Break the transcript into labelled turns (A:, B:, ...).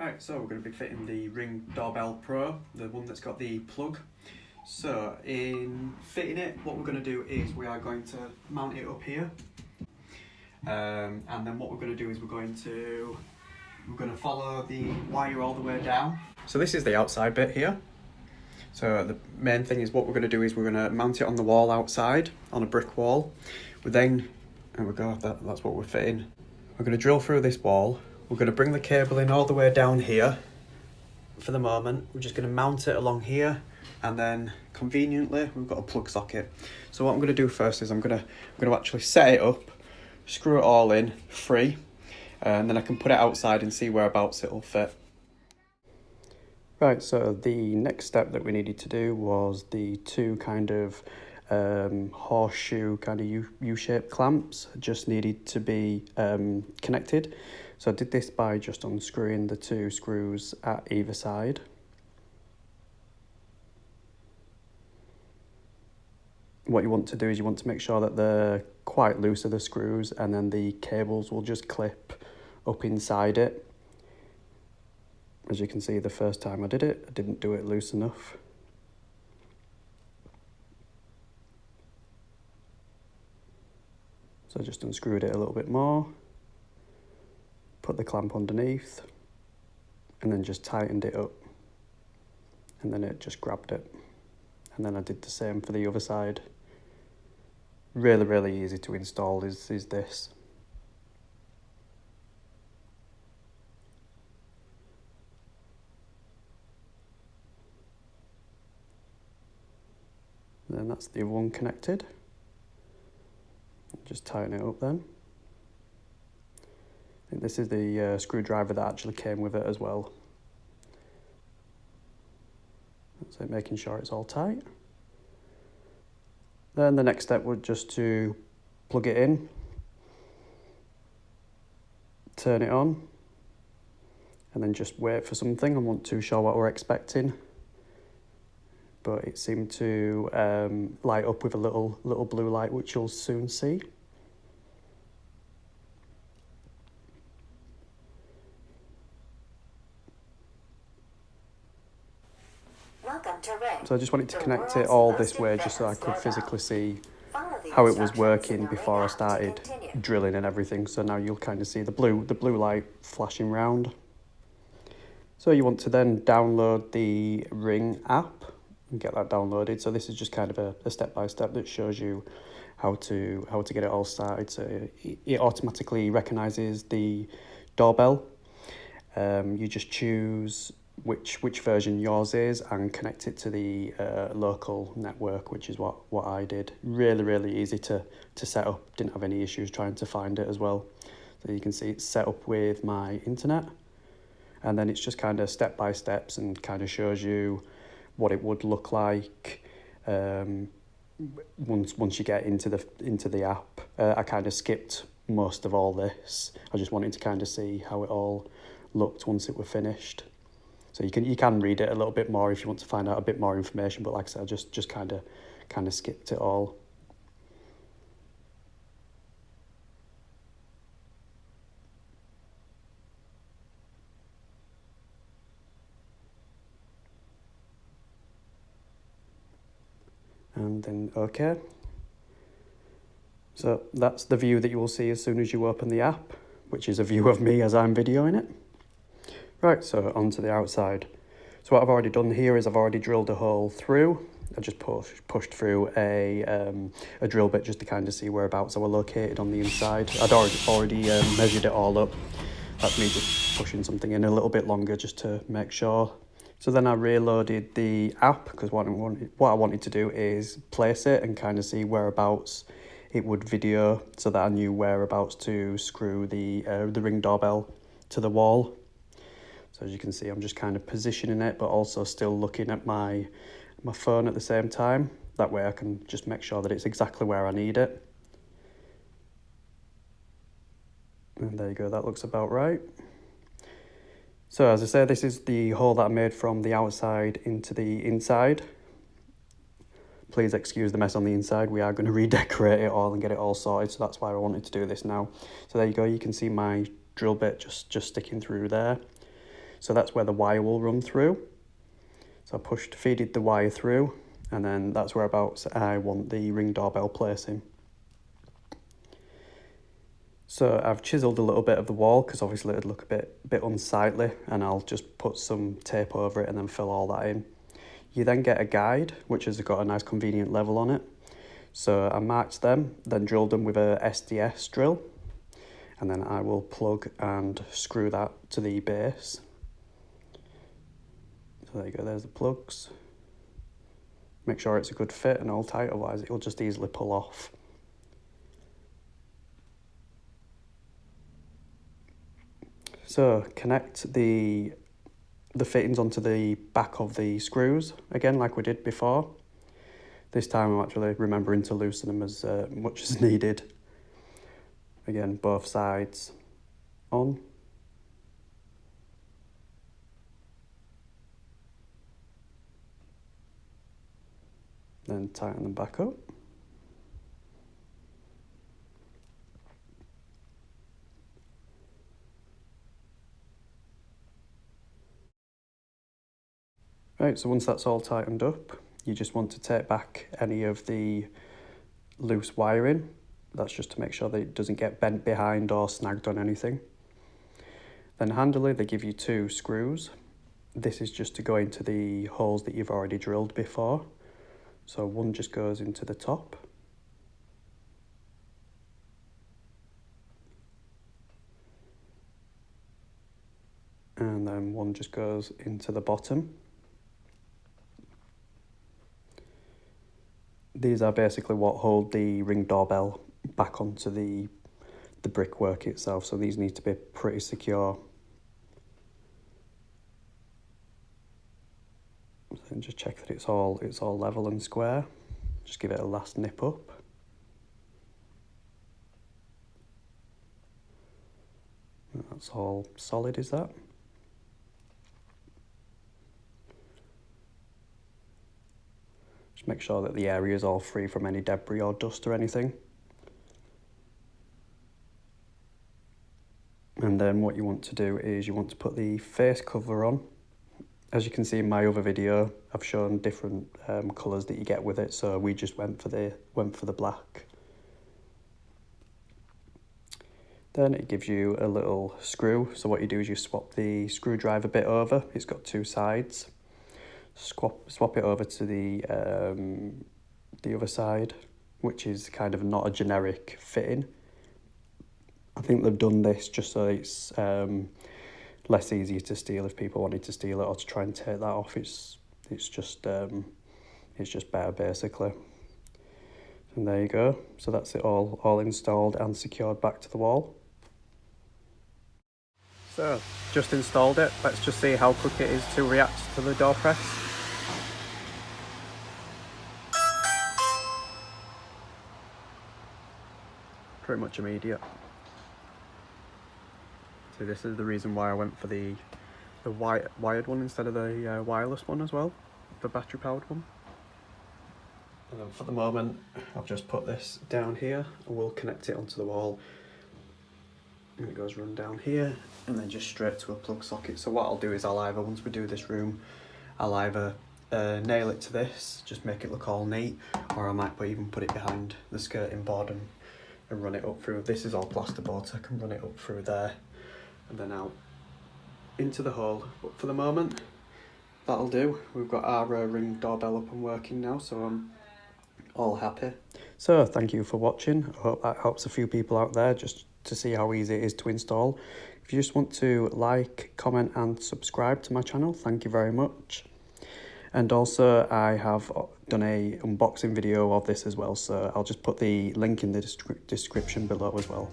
A: Right, so we're going to be fitting the Ring Doorbell Pro, the one that's got the plug. So in fitting it, what we're going to do is we are going to mount it up here. And then what we're going to do is we're going to follow the wire all the way down. So this is the outside bit here. So the main thing is what we're going to do is we're going to mount it on the wall outside, on a brick wall. There we go, that's what we're fitting. We're going to drill through this wall. We're going to bring the cable in all the way down here. For the moment, we're just going to mount it along here, and then conveniently we've got a plug socket. So what I'm going to do first is I'm going to actually set it up, screw it all in free, and then I can put it outside and see whereabouts it'll fit. Right, so the next step that we needed to do was the two kind of horseshoe kind of U-shaped clamps just needed to be connected. So I did this by just unscrewing the two screws at either side. What you want to do is you want to make sure that they're quite loose of the screws, and then the cables will just clip up inside it. As you can see, the first time I did it, I didn't do it loose enough. So I just unscrewed it a little bit more, put the clamp underneath, and then just tightened it up. And then it just grabbed it. And then I did the same for the other side. Really, really easy to install is this. Then that's the other one connected. Just tighten it up then. I think this is the screwdriver that actually came with it as well. That's it, making sure it's all tight. Then the next step would just to plug it in, turn it on, and then just wait for something. I'm not too sure what we're expecting, but it seemed to light up with a little blue light, which you'll soon see. So I just wanted to connect it all this way just so I could physically see how it was working before I started drilling and everything. So now you'll kind of see the blue light flashing round. So you want to then download the Ring app and get that downloaded. So this is just kind of a step-by-step that shows you how to get it all started. So it automatically recognises the doorbell. You just choose which version yours is and connect it to the local network, which is what I did. Really easy to set up. Didn't have any issues trying to find it as well. So you can see it's set up with my internet, and then it's just kind of step by steps and kind of shows you what it would look like once you get into the app. I kind of skipped most of all this. I just wanted to kind of see how it all looked once it were finished. So you can read it a little bit more if you want to find out a bit more information, but like I said, I just kind of skipped it all. And then OK. So that's the view that you will see as soon as you open the app, which is a view of me as I'm videoing it. Right, so onto the outside. So what I've already done here is I've already drilled a hole through. I just pushed through a drill bit just to kind of see whereabouts they were located on the inside. I'd already measured it all up. That's me just pushing something in a little bit longer just to make sure. So then I reloaded the app because what I wanted to do is place it and kind of see whereabouts it would video, so that I knew whereabouts to screw the Ring doorbell to the wall. So as you can see, I'm just kind of positioning it, but also still looking at my phone at the same time. That way I can just make sure that it's exactly where I need it. And there you go, that looks about right. So as I say, this is the hole that I made from the outside into the inside. Please excuse the mess on the inside. We are going to redecorate it all and get it all sorted, so that's why I wanted to do this now. So there you go, you can see my drill bit just sticking through there. So that's where the wire will run through. So I feeded the wire through, and then that's whereabouts I want the Ring doorbell placing. So I've chiselled a little bit of the wall because obviously it'd look a bit unsightly, and I'll just put some tape over it and then fill all that in. You then get a guide which has got a nice convenient level on it. So I marked them, then drilled them with a SDS drill, and then I will plug and screw that to the base. So there you go, there's the plugs. Make sure it's a good fit and all tight, otherwise it'll just easily pull off. So connect the fittings onto the back of the screws, again like we did before. This time I'm actually remembering to loosen them as much as needed. Again, both sides on. Then tighten them back up. Right, so once that's all tightened up, you just want to take back any of the loose wiring. That's just to make sure that it doesn't get bent behind or snagged on anything. Then handily, they give you 2 screws. This is just to go into the holes that you've already drilled before. So one just goes into the top. And then one just goes into the bottom. These are basically what hold the Ring doorbell back onto the brickwork itself, so these need to be pretty secure. And just check that it's all level and square. Just give it a last nip up. And that's all solid, is that? Just make sure that the area is all free from any debris or dust or anything. And then what you want to do is you want to put the face cover on. As you can see in my other video, I've shown different colours that you get with it, so we just went for the black. Then it gives you a little screw, so what you do is you swap the screwdriver bit over. It's got 2 sides. Swap it over to the other side, which is kind of not a generic fitting. I think they've done this just so it's less easy to steal if people wanted to steal it or to try and take that off. It's just better basically. And there you go. So that's it all installed and secured back to the wall. So just installed it. Let's just see how quick it is to react to the door press. Pretty much immediate. So this is the reason why I went for the wired one instead of the wireless one as well, the battery powered one. And then for the moment, I've just put this down here and we'll connect it onto the wall. And it goes run down here and then just straight to a plug socket. So what I'll do is once we do this room, I'll either nail it to this, just make it look all neat, or I might even put it behind the skirting board and run it up through. This is all plasterboard, so I can run it up through there and then out into the hole. But for the moment, that'll do. We've got our Ring doorbell up and working now, so I'm all happy. So thank you for watching. I hope that helps a few people out there just to see how easy it is to install. If you just want to like, comment and subscribe to my channel, thank you very much. And also I have done a unboxing video of this as well, so I'll just put the link in the description below as well.